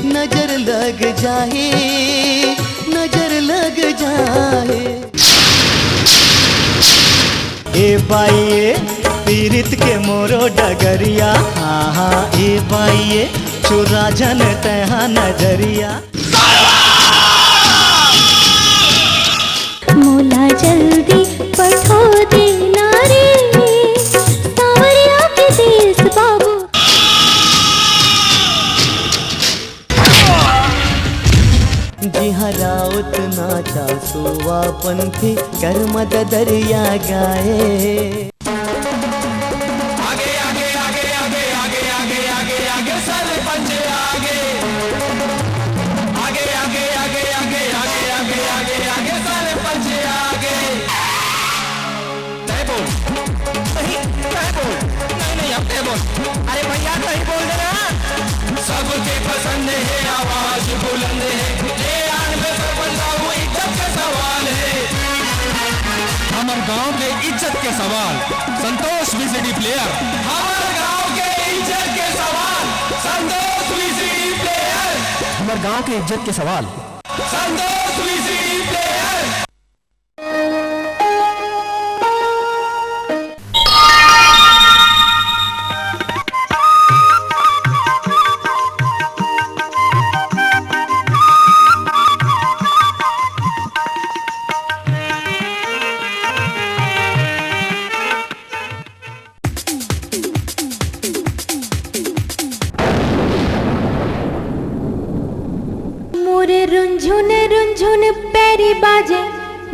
नजर लग जाए, नजर लग जाए। ए बाइये पीरित के मोरो डगरिया, हाँ हाँ ए बाइये चुरा जन तहा नजरिया। मोला जल्दी पठो देना रे सावरिया के देश बाबू। जी हराउत नाचा सोवा पंथी कर मद दरिया गाए। आगे आगे आगे आगे आगे आगे आगे आगे सरपंच आगे, आगे आगे आगे आगे आगे आगे आगे आगे सरपंच आगे। तय बोल नहीं, तय बोल नहीं नहीं अब तय बोल। अरे भैया तय बोल देना। सबके पसंद है आवाज बुलंद है, ये आन में सरपंच साहब इज्जत का सवाल है। हमारे गांव के इज्जत के सवाल संतोष वीसीडी प्लेयर। हमारे गांव के इज्जत के सवाल संतोष वीसीडी प्लेयर। हमारे गांव के इज्जत के सवाल संतोष वीसीडी प्लेयर। मोरे रुंझुन रुंझुन पैरी बाजे,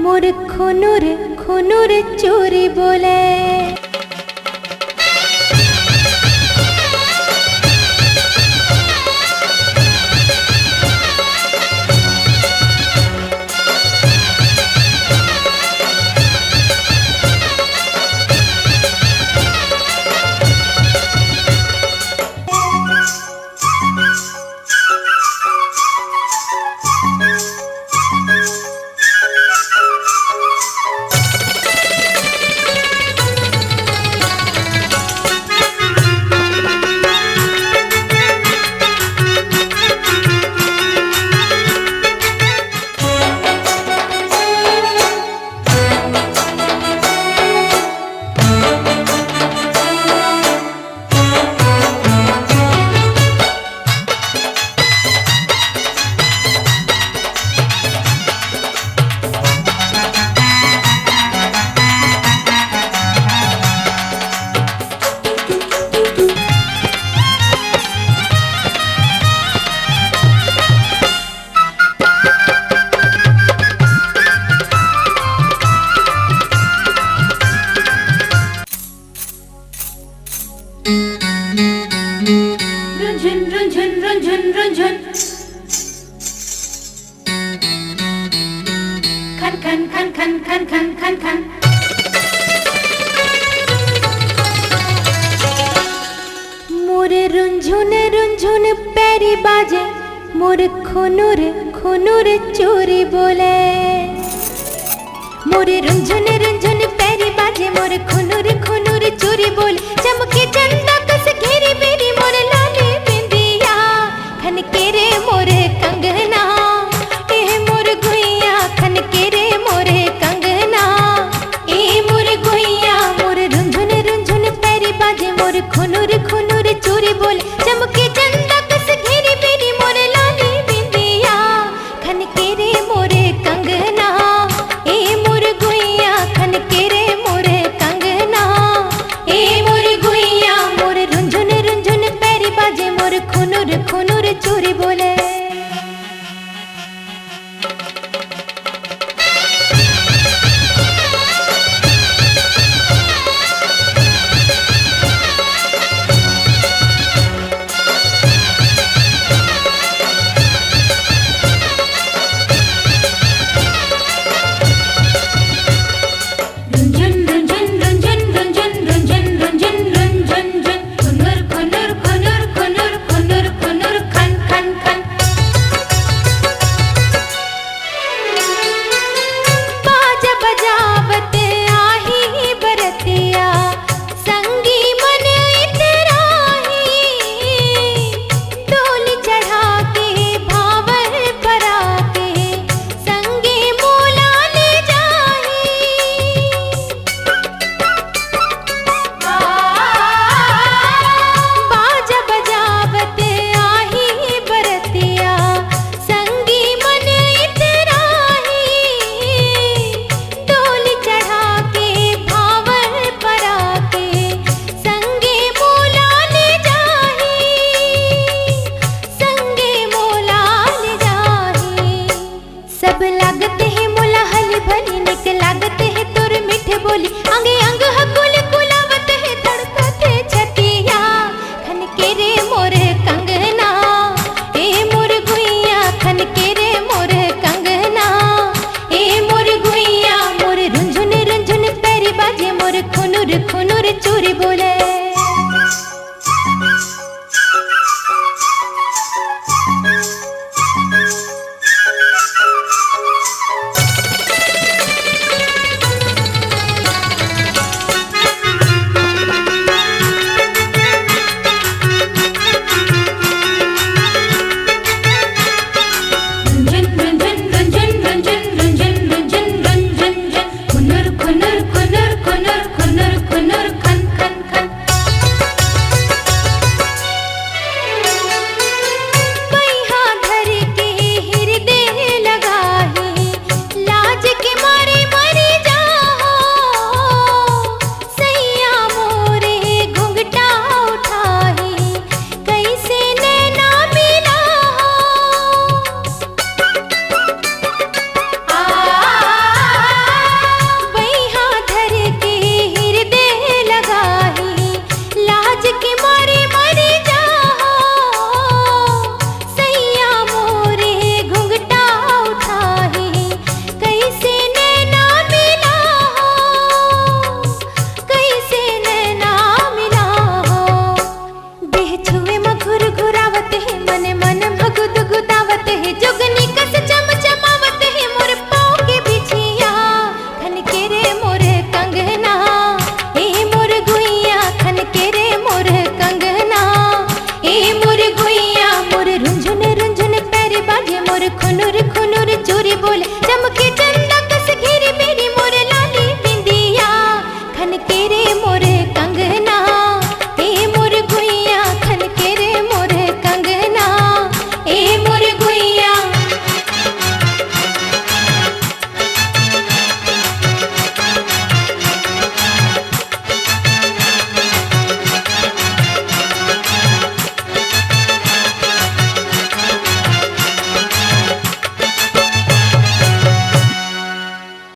मोर खुनुर खुनुर चोरी बोले। रुंझुन रुंझुन रुंझुन रुंझुन खन खन खन खन खन खन खन खन। मोरे रुंझुन रुंझुन पैरी बाजे, मोर खुनुर खुनुर चोरी बोले। मोरे रुंझुन रुंझुन पैरी बाजे, मोर खुनुर खुनुर चोरी बोले। चमके चंदा कस घेरी मेरी मोर लाली बिंदिया, खन के रे मोर कंगना ए मोर गुइया, खन के रे मोर कंगना ए मोर गुइया। मोर रुंझुन रुंझुन पैरी बाजे, मोर खुनुर खुनुर चोरी बोले। चमके चंदा कस घेरी मेरी मोर लाली बिंदिया, खन के रे मोर कंगना ए मोर गुइया, खन के रे मोर कंगना ए मोर गुइया। मोर रुंझुन रुंझुन पैरी बाजे, मोर खुनुर खुनुर चोरी बोले।